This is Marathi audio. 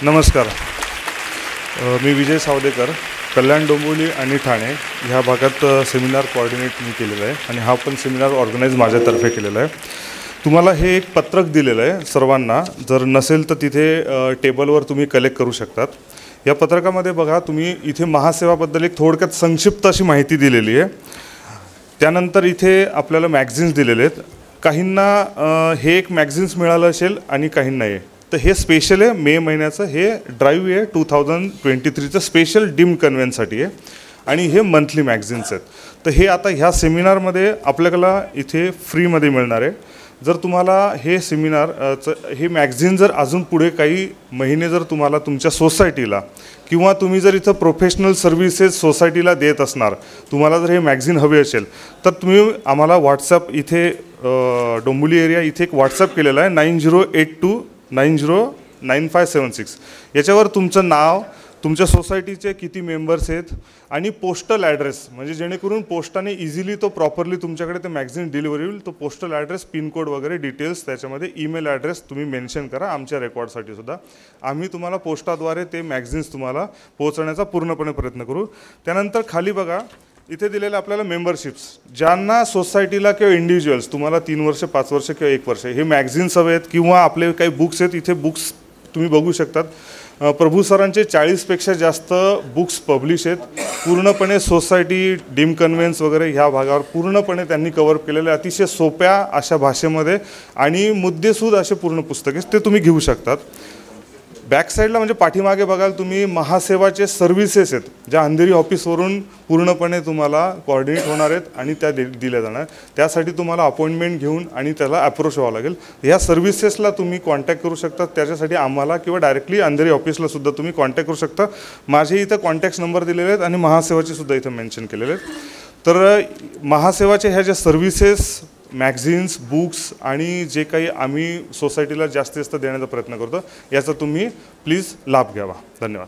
नमस्कार. मी विजय सावदेकर, कल्याण डोंबिवली आणि ठाणे ह्या भागात सेमिनार कोऑर्डिनेट मी केलेला आहे आणि हा पण सेमिनार ऑर्गनाईज माझ्यातर्फे केलेला आहे. तुम्हाला हे एक पत्रक दिलेलं आहे सर्वांना, जर नसेल तर तिथे टेबलवर तुम्ही कलेक्ट करू शकतात. या पत्रकामध्ये बघा, तुम्ही इथे महासेवाबद्दल एक थोडक्यात संक्षिप्त अशी माहिती दिलेली आहे. त्यानंतर इथे आपल्याला मॅगझिन्स दिलेले आहेत. काहींना हे एक मॅगझिन्स मिळालं असेल आणि काहींना नाही. तर हे स्पेशल आहे, मे महिन्याचं हे ड्राईव्ह आहे 2023चं स्पेशल डीम कन्व्हेन्ससाठी आहे आणि हे मंथली मॅगझिन्स आहेत. तर हे आता ह्या सेमिनारमध्ये आपल्याला इथे फ्रीमध्ये मिळणार आहे. जर तुम्हाला हे सेमिनारचं हे मॅगझिन जर अजून पुढे काही महिने जर तुम्हाला तुमच्या सोसायटीला किंवा तुम्ही जर इथं प्रोफेशनल सर्व्हिसेस सोसायटीला देत असणार, तुम्हाला जर हे मॅगझिन हवे असेल तर तुम्ही आम्हाला व्हॉट्सअप इथे डोंबिवली एरिया इथे एक व्हॉट्सअप केलेला आहे 9082909576. याच्यावर तुमचं नाव, तुमच्या सोसायटीचे किती मेंबर्स आहेत आणि पोस्टल ॲड्रेस, म्हणजे जेणेकरून पोस्टाने इझिली तो प्रॉपरली तुमच्याकडे ते मॅगझिन डिलिव्हरी होईल. तो पोस्टल ॲड्रेस, पिनकोड वगैरे डिटेल्स त्याच्यामध्ये, ईमेल ॲड्रेस तुम्ही मेन्शन करा आमच्या रेकॉर्डसाठी सुद्धा. आम्ही तुम्हाला पोस्टाद्वारे ते मॅगझिन्स तुम्हाला पोहोचवण्याचा पूर्णपणे प्रयत्न करू. त्यानंतर खाली बघा, इथे दिलेलं आपल्याला मेंबरशिप्स, ज्यांना सोसायटीला किंवा इंडिव्हिज्युअल्स तुम्हाला 3 वर्ष 5 वर्ष किंवा 1 वर्ष हे मॅगझिन्स हवे आहेत किंवा आपले काही बुक्स आहेत, इथे बुक्स तुम्ही बघू शकतात. प्रभू सरांचे 40पेक्षा जास्त बुक्स पब्लिश आहेत. पूर्णपणे सोसायटी, डीम कन्व्हेन्स वगैरे ह्या भागावर पूर्णपणे त्यांनी कव्हर केलेले अतिशय सोप्या अशा भाषेमध्ये आणि मुद्देसूद असे पूर्ण पुस्तके ते तुम्ही घेऊ शकतात. बॅक साईडला म्हणजे पाठीमागे बघाल तुम्ही महासेवाचे सर्व्हिसेस आहेत, ज्या अंधेरी ऑफिसवरून पूर्णपणे तुम्हाला कोऑर्डिनेट होणार आहेत आणि त्या दिल्या जाणार. त्यासाठी तुम्हाला अपॉइंटमेंट घेऊन आणि त्याला अप्रोच व्हावं लागेल. ह्या सर्व्हिसेसला तुम्ही कॉन्टॅक्ट करू शकता. त्याच्यासाठी आम्हाला किंवा डायरेक्टली अंधेरी ऑफिसला सुद्धा तुम्ही कॉन्टॅक्ट करू शकता. माझे इथं कॉन्टॅक्ट नंबर दिलेले आहेत आणि महासेवाचे सुद्धा इथं मेन्शन केलेले आहेत. तर महासेवाचे ह्या ज्या सर्व्हिसेस, मॅगझिन्स, बुक्स आणि जे काही आम्ही सोसायटीला जास्तीत जास्त देण्याचा प्रयत्न करतो, याचा तुम्ही प्लीज लाभ घ्यावा. धन्यवाद.